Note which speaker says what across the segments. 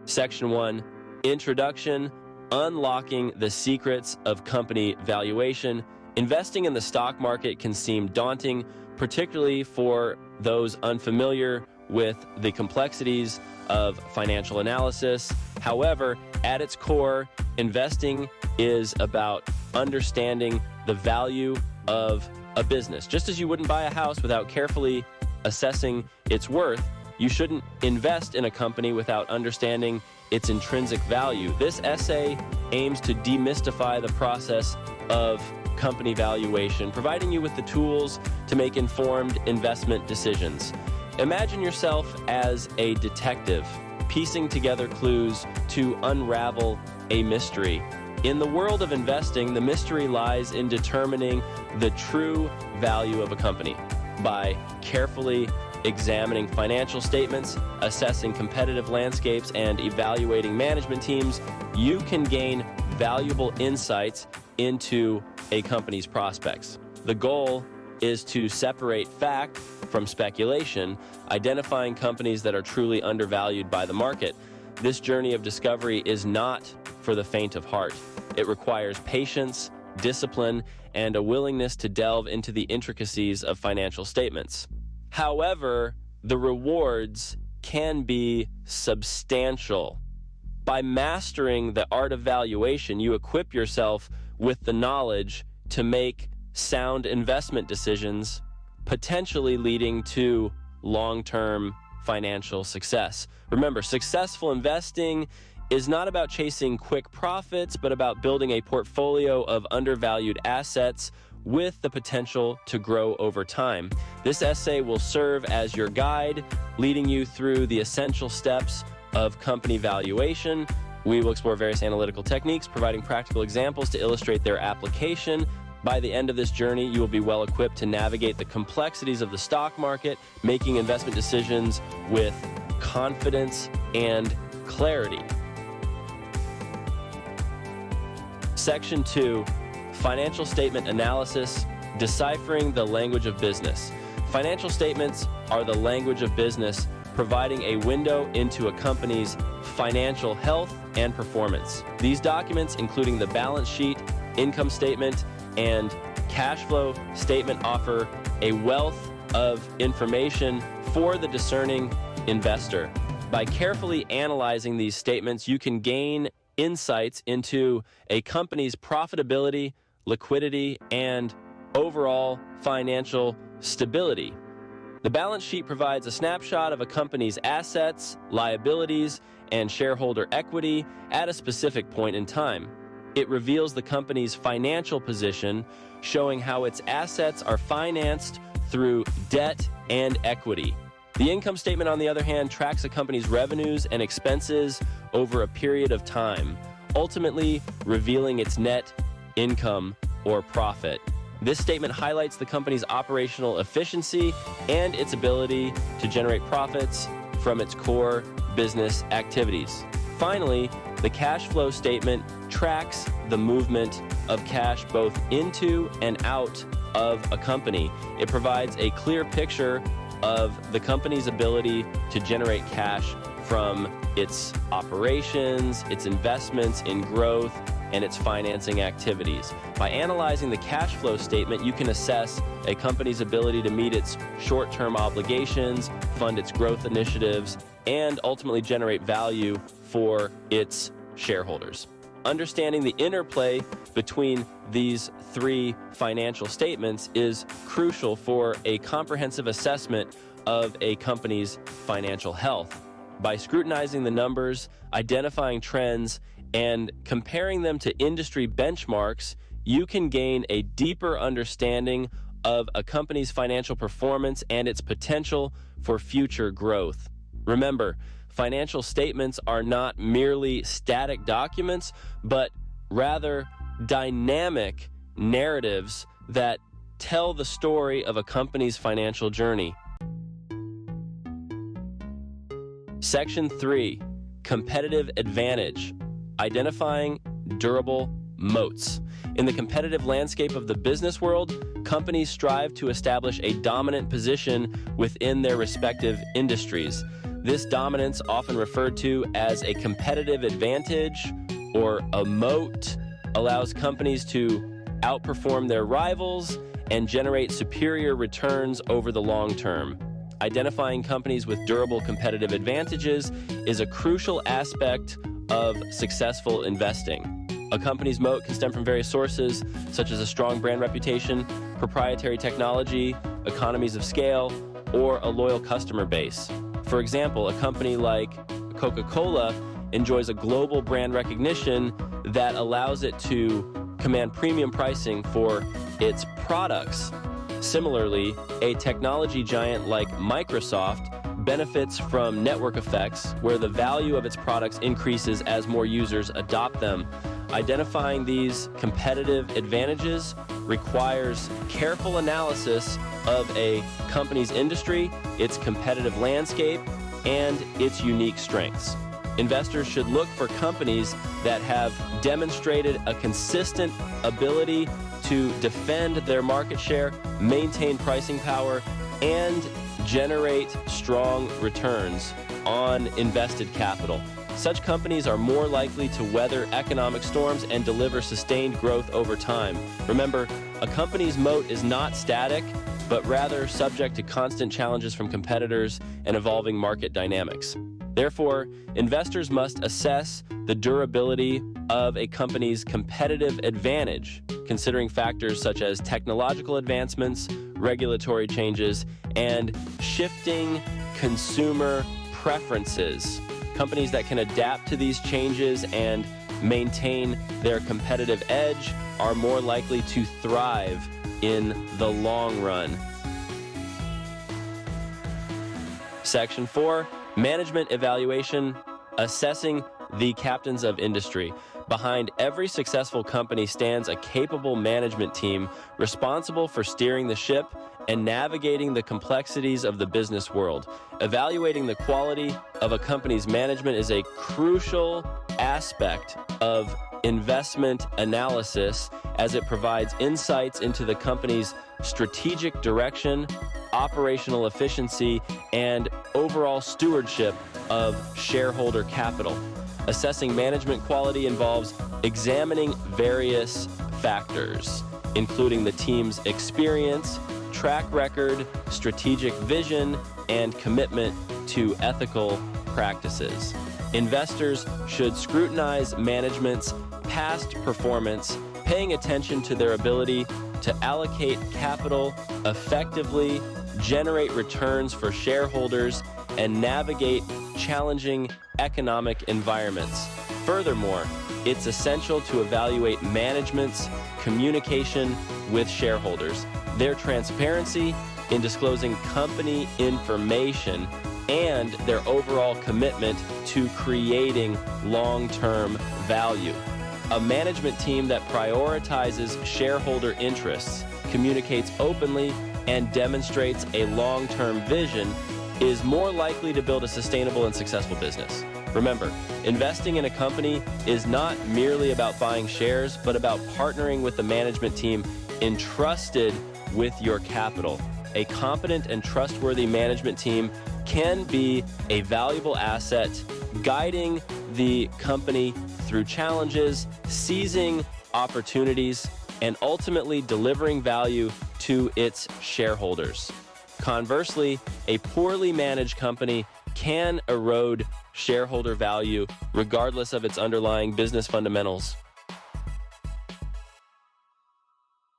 Speaker 1: Section 1, Introduction, Unlocking the Secrets of Company Valuation. Investing in the stock market can seem daunting, particularly for those unfamiliar with the complexities of financial analysis. However, at its core, investing is about understanding the value of a business. Just as you wouldn't buy a house without carefully assessing its worth, you shouldn't invest in a company without understanding its intrinsic value. This essay aims to demystify the process of company valuation, providing you with the tools to make informed investment decisions. Imagine yourself as a detective, piecing together clues to unravel a mystery. In the world of investing, the mystery lies in determining the true value of a company. By carefully examining financial statements, assessing competitive landscapes, and evaluating management teams, you can gain valuable insights into a company's prospects. The goal is to separate fact from speculation, identifying companies that are truly undervalued by the market. This journey of discovery is not for the faint of heart. It requires patience, discipline, and a willingness to delve into the intricacies of financial statements. However, the rewards can be substantial. By mastering the art of valuation, you equip yourself with the knowledge to make sound investment decisions, potentially leading to long-term financial success. Remember, successful investing is not about chasing quick profits, but about building a portfolio of undervalued assets with the potential to grow over time. This essay will serve as your guide, leading you through the essential steps of company valuation. We will explore various analytical techniques, providing practical examples to illustrate their application. By the end of this journey, you will be well equipped to navigate the complexities of the stock market, making investment decisions with confidence and clarity. Section 2, Financial Statement Analysis, Deciphering the Language of Business. Financial statements are the language of business, providing a window into a company's financial health and performance. These documents, including the balance sheet, income statement, and cash flow statement, offer a wealth of information for the discerning investor. By carefully analyzing these statements, you can gain insights into a company's profitability, liquidity, and overall financial stability. The balance sheet provides a snapshot of a company's assets, liabilities, and shareholder equity at a specific point in time. It reveals the company's financial position, showing how its assets are financed through debt and equity. The income statement, on the other hand, tracks a company's revenues and expenses over a period of time, ultimately revealing its net income or profit. This statement highlights the company's operational efficiency and its ability to generate profits from its core business activities. Finally, the cash flow statement tracks the movement of cash both into and out of a company. It provides a clear picture of the company's ability to generate cash from its operations, its investments in growth, and its financing activities. By analyzing the cash flow statement, you can assess a company's ability to meet its short-term obligations, fund its growth initiatives, and ultimately generate value for its shareholders. Understanding the interplay between these three financial statements is crucial for a comprehensive assessment of a company's financial health. By scrutinizing the numbers, identifying trends, and comparing them to industry benchmarks, you can gain a deeper understanding of a company's financial performance and its potential for future growth. Remember, financial statements are not merely static documents, but rather dynamic narratives that tell the story of a company's financial journey. Section 3, Competitive Advantage, Identifying Durable Moats. In the competitive landscape of the business world, companies strive to establish a dominant position within their respective industries. This dominance, often referred to as a competitive advantage or a moat, allows companies to outperform their rivals and generate superior returns over the long term. Identifying companies with durable competitive advantages is a crucial aspect of successful investing. A company's moat can stem from various sources, such as a strong brand reputation, proprietary technology, economies of scale, or a loyal customer base. For example, a company like Coca-Cola enjoys a global brand recognition that allows it to command premium pricing for its products. Similarly, a technology giant like Microsoft benefits from network effects where the value of its products increases as more users adopt them. Identifying these competitive advantages requires careful analysis of a company's industry, its competitive landscape, and its unique strengths. Investors should look for companies that have demonstrated a consistent ability to defend their market share, maintain pricing power, and generate strong returns on invested capital. Such companies are more likely to weather economic storms and deliver sustained growth over time. Remember, a company's moat is not static, but rather subject to constant challenges from competitors and evolving market dynamics. Therefore, investors must assess the durability of a company's competitive advantage, considering factors such as technological advancements, regulatory changes, and shifting consumer preferences. Companies that can adapt to these changes and maintain their competitive edge are more likely to thrive in the long run. Section 4, Management Evaluation, Assessing the Captains of Industry. Behind every successful company stands a capable management team responsible for steering the ship and navigating the complexities of the business world. Evaluating the quality of a company's management is a crucial aspect of investment analysis as it provides insights into the company's strategic direction, operational efficiency, and overall stewardship of shareholder capital. Assessing management quality involves examining various factors, including the team's experience, track record, strategic vision, and commitment to ethical practices. Investors should scrutinize management's past performance, paying attention to their ability to allocate capital effectively, generate returns for shareholders, and navigate challenging economic environments. Furthermore, it's essential to evaluate management's communication with shareholders, their transparency in disclosing company information, and their overall commitment to creating long-term value. A management team that prioritizes shareholder interests, communicates openly, and demonstrates a long-term vision is more likely to build a sustainable and successful business. Remember, investing in a company is not merely about buying shares, but about partnering with the management team entrusted with your capital. A competent and trustworthy management team can be a valuable asset, guiding the company through challenges, seizing opportunities, and ultimately delivering value to its shareholders. Conversely, a poorly managed company can erode shareholder value regardless of its underlying business fundamentals.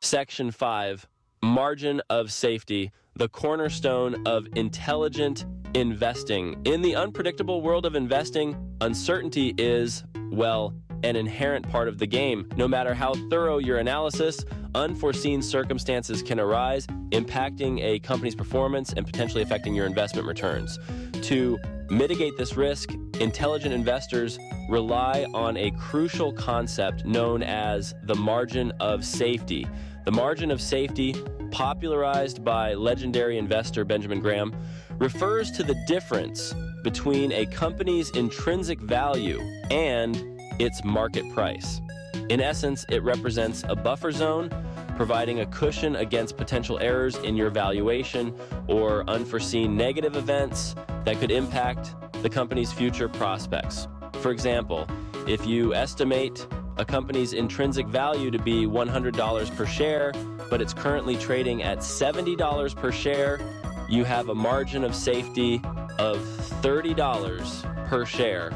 Speaker 1: Section 5, Margin of Safety, the cornerstone of intelligent investing. In the unpredictable world of investing, uncertainty is, well, an inherent part of the game. No matter how thorough your analysis, unforeseen circumstances can arise, impacting a company's performance and potentially affecting your investment returns. To mitigate this risk, intelligent investors rely on a crucial concept known as the margin of safety. The margin of safety, popularized by legendary investor Benjamin Graham, refers to the difference between a company's intrinsic value and its market price. In essence, it represents a buffer zone, providing a cushion against potential errors in your valuation or unforeseen negative events that could impact the company's future prospects. For example, if you estimate a company's intrinsic value to be $100 per share, but it's currently trading at $70 per share, you have a margin of safety of $30 per share.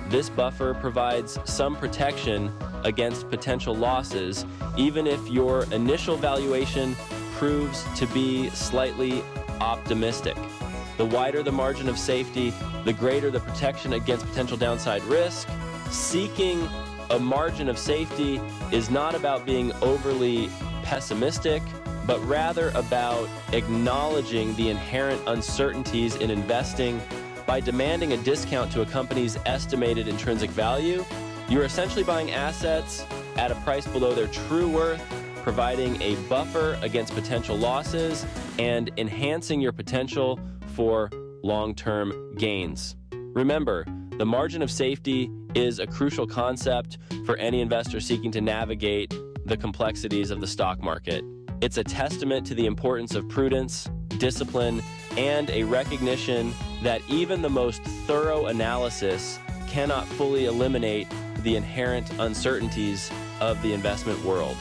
Speaker 1: This buffer provides some protection against potential losses, even if your initial valuation proves to be slightly optimistic. The wider the margin of safety, the greater the protection against potential downside risk. Seeking a margin of safety is not about being overly pessimistic, but rather about acknowledging the inherent uncertainties in investing. By demanding a discount to a company's estimated intrinsic value, you're essentially buying assets at a price below their true worth, providing a buffer against potential losses and enhancing your potential for long-term gains. Remember, the margin of safety is a crucial concept for any investor seeking to navigate the complexities of the stock market. It's a testament to the importance of prudence, discipline, and a recognition that even the most thorough analysis cannot fully eliminate the inherent uncertainties of the investment world.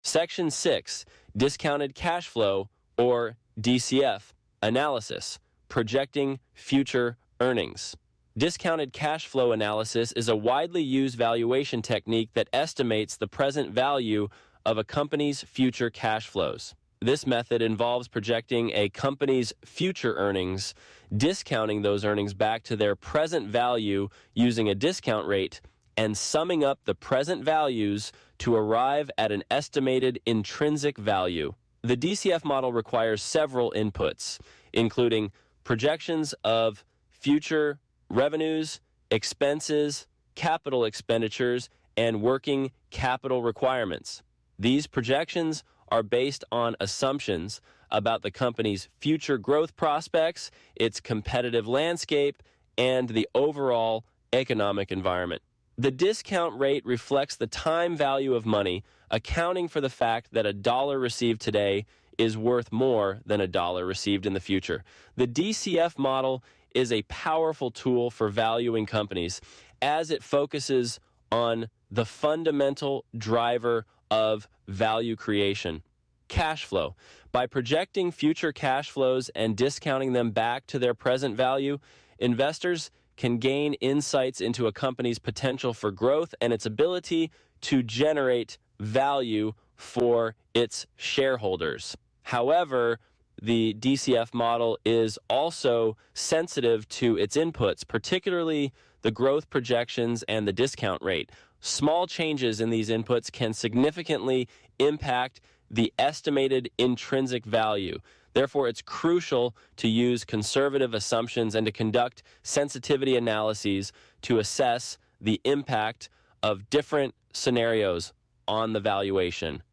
Speaker 1: Section 6, Discounted Cash Flow, or DCF, Analysis, Projecting Future Earnings. Discounted cash flow analysis is a widely used valuation technique that estimates the present value of a company's future cash flows. This method involves projecting a company's future earnings, discounting those earnings back to their present value using a discount rate, and summing up the present values to arrive at an estimated intrinsic value. The DCF model requires several inputs, including projections of future revenues, expenses, capital expenditures, and working capital requirements. These projections are based on assumptions about the company's future growth prospects, its competitive landscape, and the overall economic environment. The discount rate reflects the time value of money, accounting for the fact that a dollar received today is worth more than a dollar received in the future. The DCF model is a powerful tool for valuing companies as it focuses on the fundamental driver of value creation, cash flow. By projecting future cash flows and discounting them back to their present value, investors can gain insights into a company's potential for growth and its ability to generate value for its shareholders. However, the DCF model is also sensitive to its inputs, particularly the growth projections and the discount rate. Small changes in these inputs can significantly impact the estimated intrinsic value. Therefore, it's crucial to use conservative assumptions and to conduct sensitivity analyses to assess the impact of different scenarios on the valuation.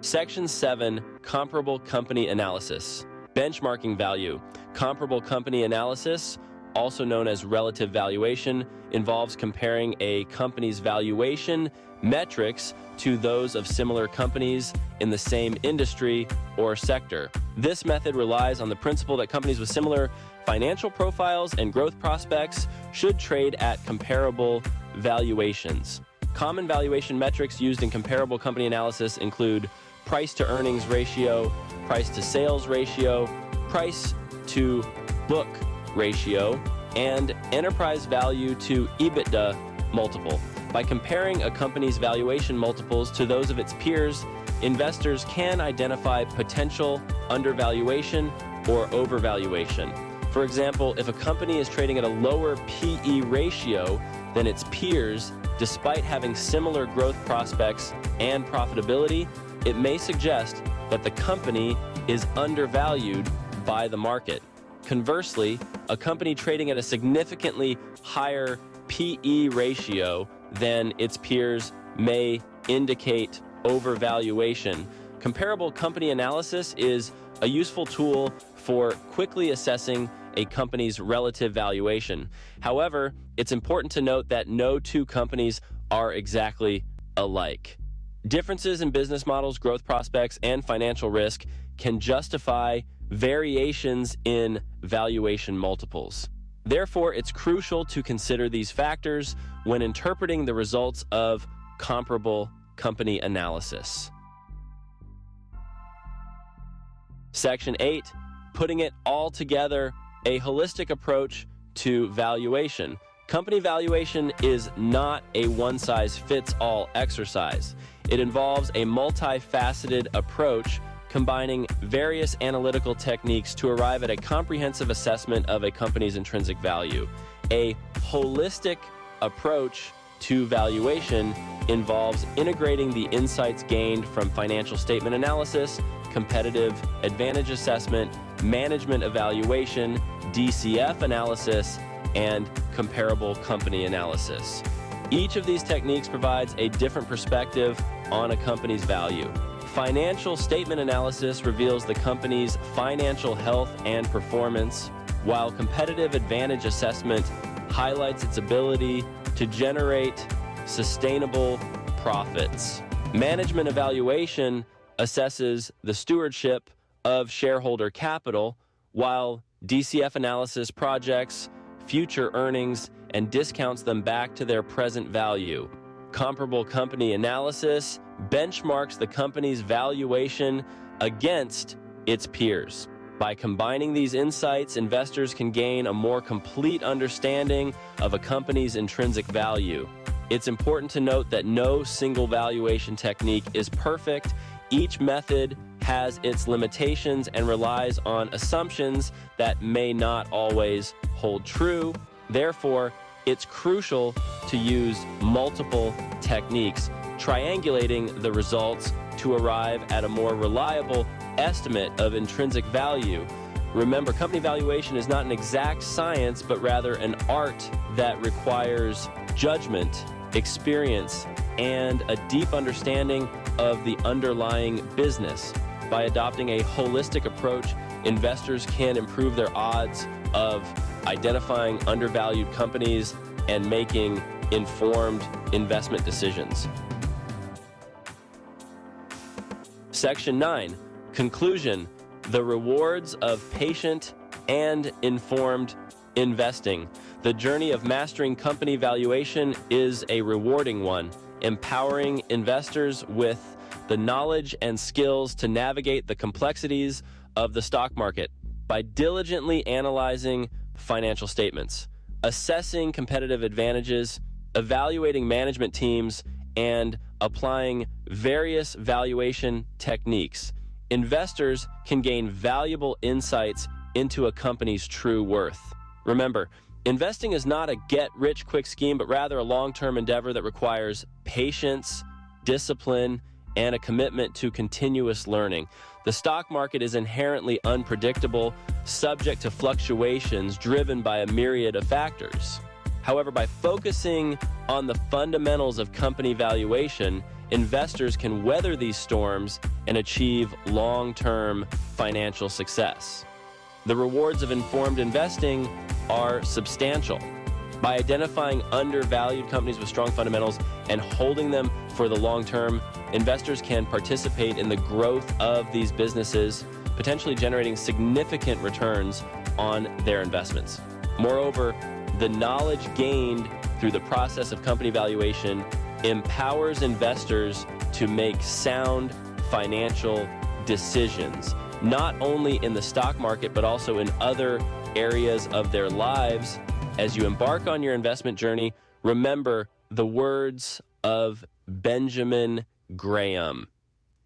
Speaker 1: Section 7, Comparable Company Analysis. Benchmarking value. Comparable company analysis, also known as relative valuation, involves comparing a company's valuation metrics to those of similar companies in the same industry or sector. This method relies on the principle that companies with similar financial profiles and growth prospects should trade at comparable valuations. Common valuation metrics used in comparable company analysis include price to earnings ratio, price to sales ratio, price to book ratio, and enterprise value to EBITDA multiple. By comparing a company's valuation multiples to those of its peers, investors can identify potential undervaluation or overvaluation. For example, if a company is trading at a lower PE ratio than its peers, despite having similar growth prospects and profitability, it may suggest that the company is undervalued by the market. Conversely, a company trading at a significantly higher PE ratio than its peers may indicate overvaluation. Comparable company analysis is a useful tool for quickly assessing a company's relative valuation. However, it's important to note that no two companies are exactly alike. Differences in business models, growth prospects, and financial risk can justify variations in valuation multiples. Therefore, it's crucial to consider these factors when interpreting the results of comparable company analysis. Section 8, putting it all together, a holistic approach to valuation. Company valuation is not a one-size-fits-all exercise. It involves a multifaceted approach combining various analytical techniques to arrive at a comprehensive assessment of a company's intrinsic value. A holistic approach to valuation involves integrating the insights gained from financial statement analysis, competitive advantage assessment, management evaluation, DCF analysis, and comparable company analysis. Each of these techniques provides a different perspective on a company's value. Financial statement analysis reveals the company's financial health and performance, while competitive advantage assessment highlights its ability to generate sustainable profits. Management evaluation assesses the stewardship of shareholder capital, while DCF analysis projects future earnings and discounts them back to their present value. Comparable company analysis benchmarks the company's valuation against its peers. By combining these insights, investors can gain a more complete understanding of a company's intrinsic value. It's important to note that no single valuation technique is perfect. Each method has its limitations and relies on assumptions that may not always hold true. Therefore, it's crucial to use multiple techniques, triangulating the results to arrive at a more reliable estimate of intrinsic value. Remember, company valuation is not an exact science, but rather an art that requires judgment, experience, and a deep understanding of the underlying business. By adopting a holistic approach, investors can improve their odds of identifying undervalued companies and making informed investment decisions. Section 9, conclusion, the rewards of patient and informed investing. The journey of mastering company valuation is a rewarding one, empowering investors with the knowledge and skills to navigate the complexities of the stock market. By diligently analyzing financial statements, assessing competitive advantages, evaluating management teams, and applying various valuation techniques, investors can gain valuable insights into a company's true worth. Remember, investing is not a get-rich-quick scheme, but rather a long-term endeavor that requires patience, discipline, and a commitment to continuous learning. The stock market is inherently unpredictable, subject to fluctuations driven by a myriad of factors. However, by focusing on the fundamentals of company valuation, investors can weather these storms and achieve long-term financial success. The rewards of informed investing are substantial. By identifying undervalued companies with strong fundamentals and holding them for the long term, investors can participate in the growth of these businesses, potentially generating significant returns on their investments. Moreover, the knowledge gained through the process of company valuation empowers investors to make sound financial decisions, not only in the stock market, but also in other areas of their lives. As you embark on your investment journey, remember the words of Benjamin Graham.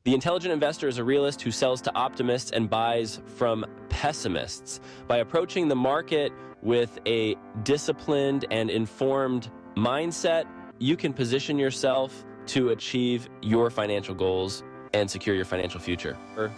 Speaker 1: The intelligent investor is a realist who sells to optimists and buys from pessimists. By approaching the market with a disciplined and informed mindset, you can position yourself to achieve your financial goals and secure your financial future.